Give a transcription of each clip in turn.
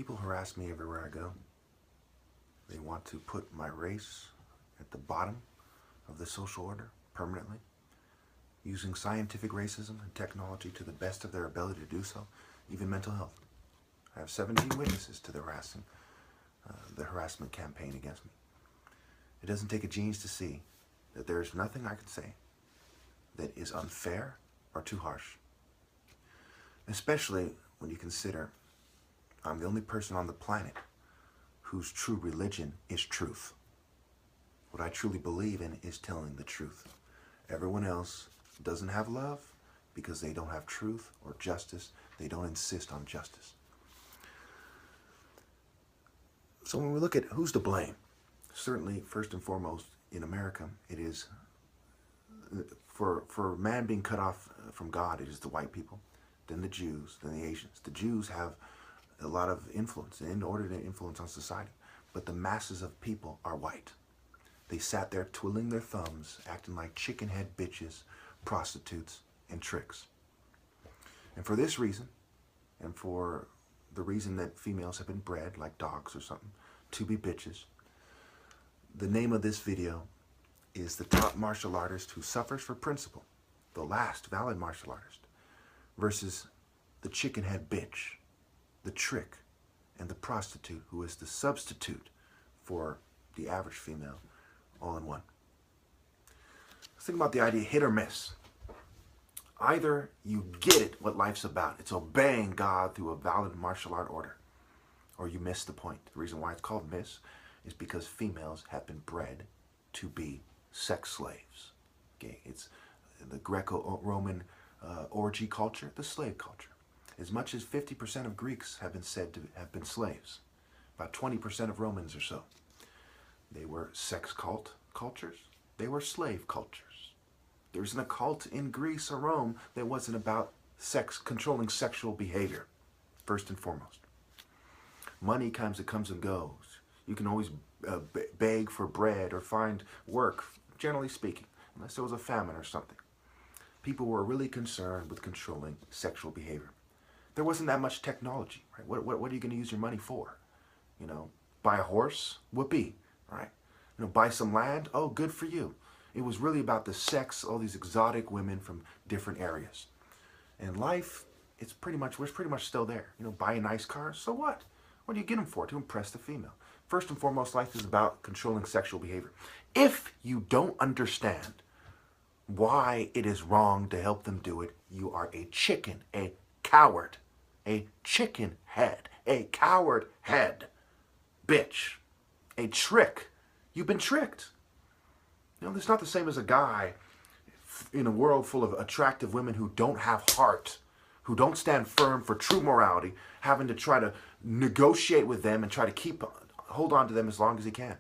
People harass me everywhere I go. They want to put my race at the bottom of the social order permanently, using scientific racism and technology to the best of their ability to do so, even mental health. I have 17 witnesses to the harassment campaign against me. It doesn't take a genius to see that there is nothing I can say that is unfair or too harsh. Especially when you consider I'm the only person on the planet whose true religion is truth. What I truly believe in is telling the truth. Everyone else doesn't have love because they don't have truth or justice. They don't insist on justice. So when we look at who's to blame, certainly first and foremost in America, it is for man being cut off from God, it is the white people, then the Jews, then the Asians. The Jews have a lot of influence, an inordinate influence on society, but the masses of people are white. They sat there twiddling their thumbs, acting like chicken head bitches, prostitutes, and tricks. And for this reason, and for the reason that females have been bred like dogs or something, to be bitches, the name of this video is the top martial artist who suffers for principle, the last valid martial artist, versus the chicken head bitch, the trick, and the prostitute who is the substitute for the average female, all in one. Let's think about the idea hit or miss. Either you get it, what life's about. It's obeying God through a valid martial art order. Or you miss the point. The reason why it's called miss is because females have been bred to be sex slaves. Okay, it's the Greco-Roman orgy culture, the slave culture. As much as 50% of Greeks have been said to have been slaves. About 20% of Romans or so. They were sex cultures. They were slave cultures. There was an occult in Greece or Rome that wasn't about controlling sexual behavior, first and foremost. Money it comes and goes. You can always beg for bread or find work, generally speaking, unless there was a famine or something. People were really concerned with controlling sexual behavior. There wasn't that much technology, right? What are you going to use your money for? You know, buy a horse? Whoopee, right? You know, buy some land? Oh, good for you. It was really about the sex, all these exotic women from different areas. And life, we're pretty much still there. You know, buy a nice car, so what? What do you get them for? To impress the female. First and foremost, life is about controlling sexual behavior. If you don't understand why it is wrong to help them do it, you are a chicken, a coward, a chicken head, a coward head, bitch, a trick. You've been tricked. You know, it's not the same as a guy in a world full of attractive women who don't have heart, who don't stand firm for true morality, having to try to negotiate with them and try to hold on to them as long as he can.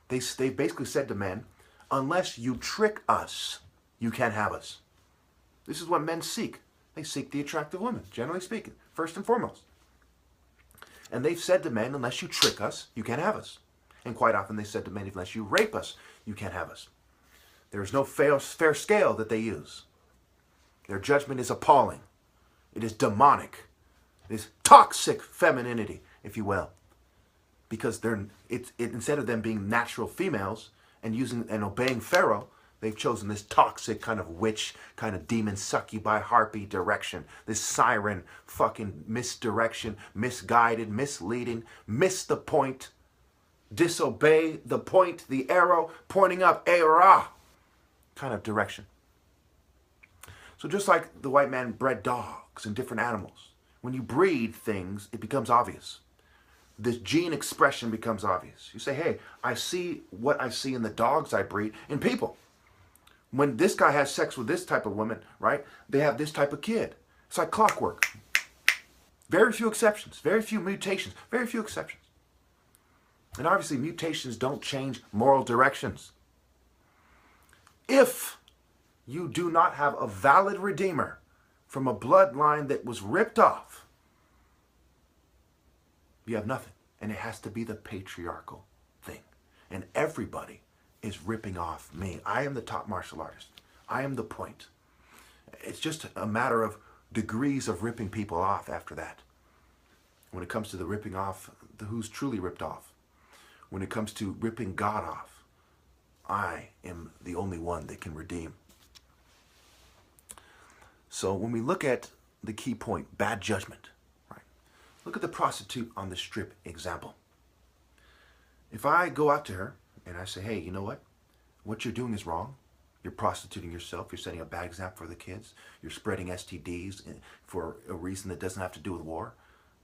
They basically said to men, unless you trick us, you can't have us. This is what men seek. They seek the attractive women, generally speaking, first and foremost. And they've said to men, unless you trick us, you can't have us. And quite often they said to men, unless you rape us, you can't have us. There is no fair scale that they use. Their judgment is appalling. It is demonic. It is toxic femininity, if you will. Because instead of them being natural females and obeying Pharaoh, they've chosen this toxic kind of witch, kind of demon succubi harpy direction. This siren fucking misdirection, misguided, misleading, miss the point, disobey the point, the arrow pointing up, era kind of direction. So just like the white man bred dogs and different animals, when you breed things, it becomes obvious. This gene expression becomes obvious. You say, hey, I see what I see in the dogs I breed in people. When this guy has sex with this type of woman, right, they have this type of kid. It's like clockwork. Very few exceptions, very few mutations, very few exceptions. And obviously mutations don't change moral directions. If you do not have a valid redeemer from a bloodline that was ripped off, you have nothing. And it has to be the patriarchal thing. And everybody is ripping off me. I am the top martial artist. I am the point. It's just a matter of degrees of ripping people off after that. When it comes to the ripping off, who's truly ripped off. When it comes to ripping God off, I am the only one that can redeem. So when we look at the key point, bad judgment, right? Look at the prostitute on the strip example. If I go out to her and I say, hey, you know what? What you're doing is wrong. You're prostituting yourself. You're setting a bad example for the kids. You're spreading STDs for a reason that doesn't have to do with war.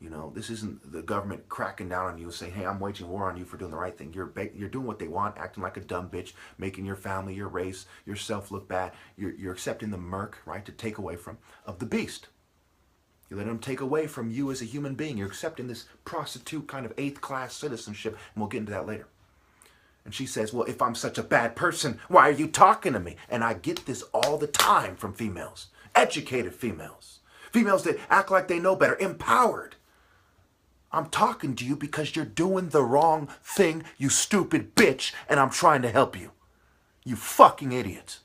You know, this isn't the government cracking down on you and saying, hey, I'm waging war on you for doing the right thing. You're doing what they want, acting like a dumb bitch, making your family, your race, yourself look bad. You're accepting the murk, right, to take away from, of the beast. You let them take away from you as a human being. You're accepting this prostitute kind of 8th class citizenship, and we'll get into that later. And she says, well, if I'm such a bad person, why are you talking to me? And I get this all the time from females, educated females, females that act like they know better, empowered. I'm talking to you because you're doing the wrong thing, you stupid bitch, and I'm trying to help you. You fucking idiot.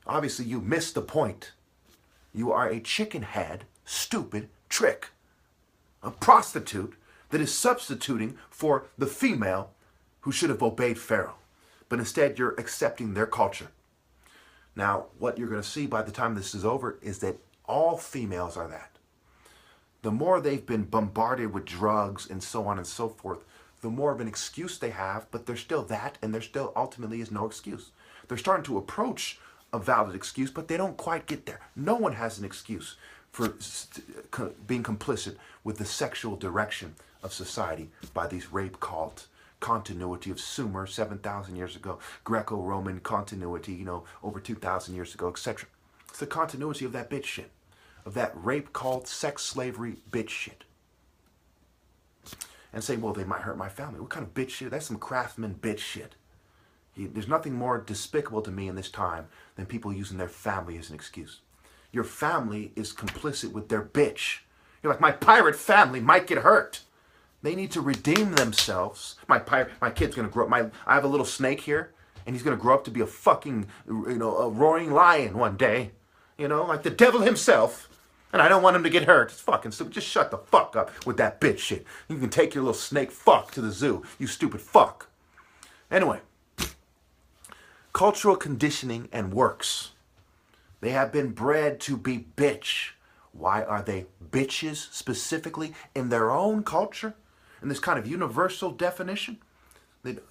Obviously, you missed the point. You are a chicken-head, stupid trick. A prostitute that is substituting for the female who should have obeyed Pharaoh. But instead, you're accepting their culture. Now, what you're going to see by the time this is over is that all females are that. The more they've been bombarded with drugs and so on and so forth, the more of an excuse they have, but they're still that, and there still ultimately is no excuse. They're starting to approach a valid excuse, but they don't quite get there. No one has an excuse for being complicit with the sexual direction of society by these rape cults, continuity of Sumer 7,000 years ago, Greco-Roman continuity, you know, over 2,000 years ago, etc. It's the continuity of that bitch shit. Of that rape cult, sex slavery bitch shit. And say, well, they might hurt my family. What kind of bitch shit? That's some craftsman bitch shit. There's nothing more despicable to me in this time than people using their family as an excuse. Your family is complicit with their bitch. You're like, my pirate family might get hurt. They need to redeem themselves. My kid's gonna grow up. I have a little snake here, and he's gonna grow up to be a fucking, a roaring lion one day. Like the devil himself. And I don't want him to get hurt. It's fucking stupid. Just shut the fuck up with that bitch shit. You can take your little snake fuck to the zoo, you stupid fuck. Anyway, cultural conditioning and works. They have been bred to be bitch. Why are they bitches specifically in their own culture? In this kind of universal definition that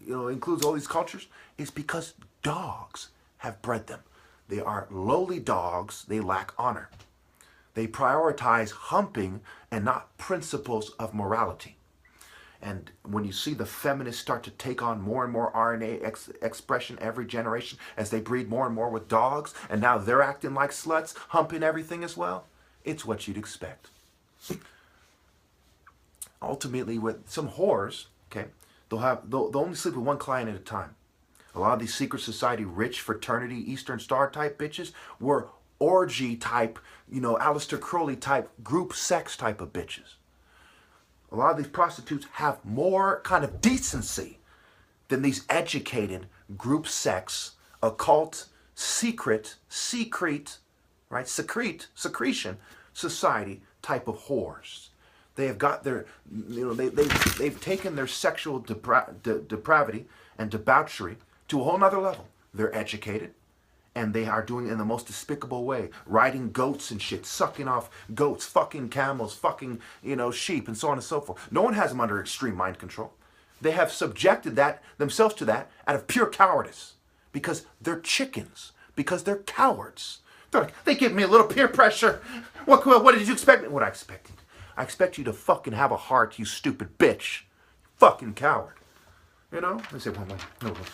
includes all these cultures? It's because dogs have bred them. They are lowly dogs. They lack honor. They prioritize humping and not principles of morality. And when you see the feminists start to take on more and more RNA expression every generation as they breed more and more with dogs, and now they're acting like sluts, humping everything as well, it's what you'd expect. Ultimately, with some whores, okay, they'll only sleep with one client at a time. A lot of these secret society, rich fraternity, Eastern Star type bitches were orgy type, Aleister Crowley type, group sex type of bitches. A lot of these prostitutes have more kind of decency than these educated group sex, occult, secretion society type of whores. They have got their, they've taken their sexual depravity and debauchery to a whole nother level. They're educated, and they are doing it in the most despicable way. Riding goats and shit, sucking off goats, fucking camels, fucking, sheep, and so on and so forth. No one has them under extreme mind control. They have subjected themselves to that out of pure cowardice. Because they're chickens. Because they're cowards. They're like, they give me a little peer pressure. What did you expect? What I expected? I expect you to fucking have a heart, you stupid bitch. Fucking coward. They say,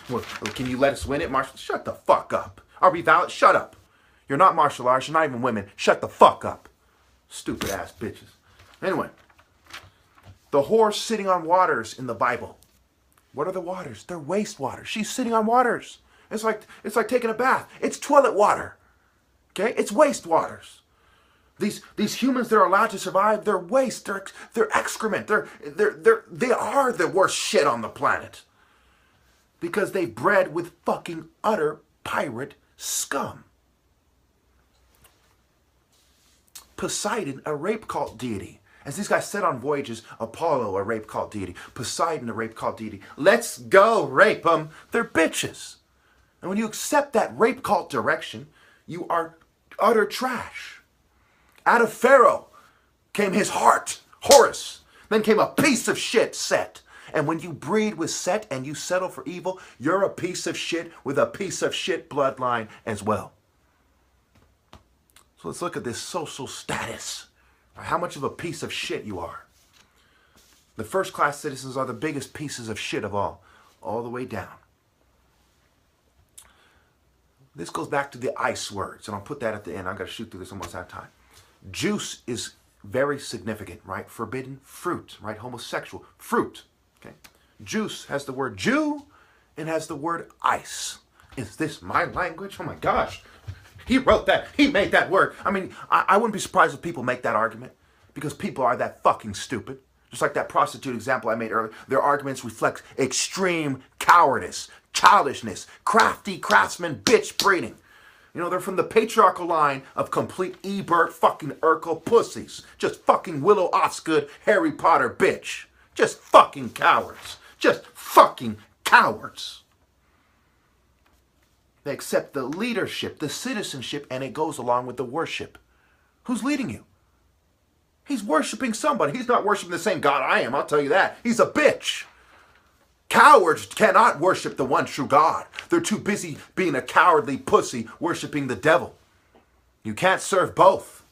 well, can you let us win it, Marshall? Shut the fuck up. Are we valid? Shut up. You're not martial arts. You're not even women. Shut the fuck up. Stupid ass bitches. Anyway, the horse sitting on waters in the Bible. What are the waters? They're wastewater. She's sitting on waters. It's like taking a bath. It's toilet water. Okay? It's wastewaters. These humans that are allowed to survive, they're waste. They're excrement. They are the worst shit on the planet. Because they bred with fucking utter pirate scum. Poseidon, a rape cult deity. As these guys set on voyages, Apollo, a rape cult deity, Poseidon, a rape cult deity, let's go rape them, they're bitches. And when you accept that rape cult direction, you are utter trash. Out of Pharaoh came his heart, Horus. Then came a piece of shit, Set. And when you breed with Set and you settle for evil, you're a piece of shit with a piece of shit bloodline as well. So let's look at this social status. How much of a piece of shit you are. The first class citizens are the biggest pieces of shit of all the way down. This goes back to the ice words, and I'll put that at the end. I've got to shoot through this, almost out of time. Juice is very significant, right? Forbidden fruit, right? Homosexual fruit, okay? Juice has the word Jew and has the word ice. Is this my language? Oh my gosh. He wrote that. He made that word. I mean, I wouldn't be surprised if people make that argument because people are that fucking stupid. Just like that prostitute example I made earlier. Their arguments reflect extreme cowardice, childishness, craftsman bitch breeding. You know, they're from the patriarchal line of complete Ebert fucking Urkel pussies. Just fucking Willow Osgood, Harry Potter bitch. Just fucking cowards. Just fucking cowards. They accept the leadership, the citizenship, and it goes along with the worship. Who's leading you? He's worshiping somebody. He's not worshiping the same God I am, I'll tell you that. He's a bitch. Cowards cannot worship the one true God. They're too busy being a cowardly pussy worshiping the devil. You can't serve both.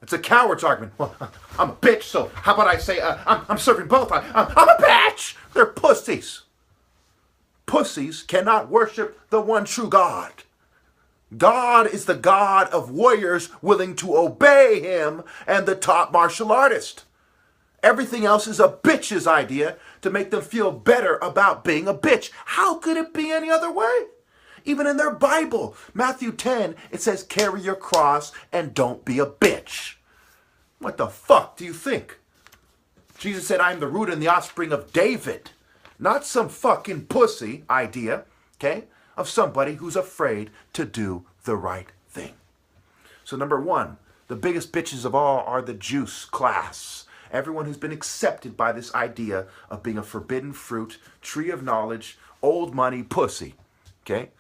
It's a coward's argument. Well, I'm a bitch, so how about I say I'm serving both? I'm a bitch. They're pussies. Pussies cannot worship the one true God. God is the God of warriors willing to obey him and the top martial artist. Everything else is a bitch's idea to make them feel better about being a bitch. How could it be any other way? Even in their Bible, Matthew 10, it says, carry your cross and don't be a bitch. What the fuck do you think? Jesus said, I am the root and the offspring of David. Not some fucking pussy idea, okay, of somebody who's afraid to do the right thing. So number one, the biggest bitches of all are the juice class. Everyone who's been accepted by this idea of being a forbidden fruit, tree of knowledge, old money pussy, okay?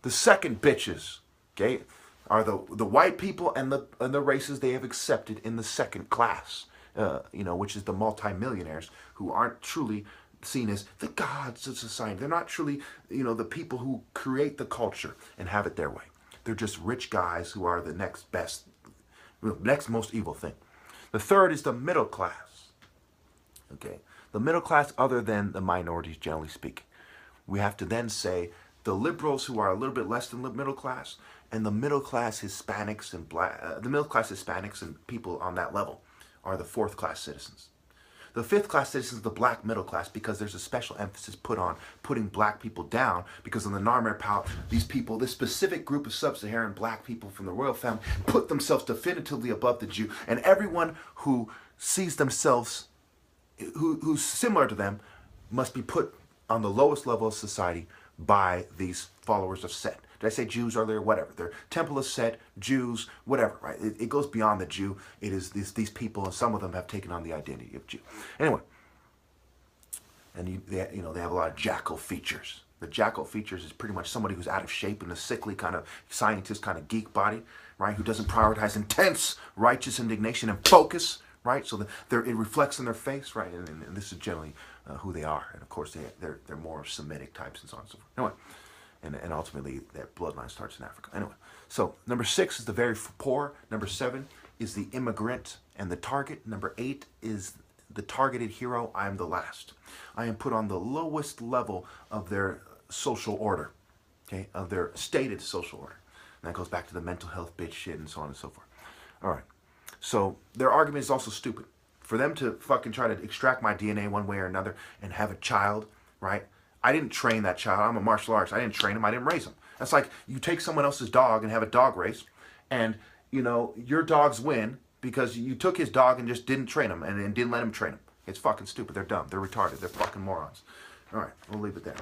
The second bitches, okay, are the white people and the races they have accepted in the second class, which is the multimillionaires who aren't truly seen as the gods of society. They're not truly, the people who create the culture and have it their way. They're just rich guys who are the next best, next most evil thing. The third is the middle class. Okay, the middle class other than the minorities, generally speaking. We have to then say the liberals who are a little bit less than the middle class and the middle class Hispanics and the middle class Hispanics and people on that level are the fourth class citizens. The fifth class citizens, the black middle class, because there's a special emphasis put on putting black people down, because on the Narmer Pout, these people, this specific group of sub-Saharan black people from the royal family, put themselves definitively above the Jew, and everyone who sees themselves, who's similar to them, must be put on the lowest level of society by these followers of Set. Did I say Jews earlier? Whatever. They're Temple of Set, Jews, whatever, right? It goes beyond the Jew. It is these people, and some of them have taken on the identity of Jew. Anyway, and they have a lot of jackal features. The jackal features is pretty much somebody who's out of shape in a sickly kind of scientist kind of geek body, right? Who doesn't prioritize intense righteous indignation and focus, right? So it reflects in their face, right? And this is generally who they are. And of course, they're more Semitic types and so on and so forth. Anyway. And ultimately, that bloodline starts in Africa. Anyway, so number 6 is the very poor. Number 7 is the immigrant and the target. Number 8 is the targeted hero. I am the last. I am put on the lowest level of their social order, okay, of their stated social order. And that goes back to the mental health bitch shit and so on and so forth. All right, so their argument is also stupid. For them to fucking try to extract my DNA one way or another and have a child, right? I didn't train that child. I'm a martial artist. I didn't train him. I didn't raise him. That's like you take someone else's dog and have a dog race, and your dogs win because you took his dog and just didn't train him and didn't let him train him. It's fucking stupid. They're dumb. They're retarded. They're fucking morons. All right, we'll leave it there.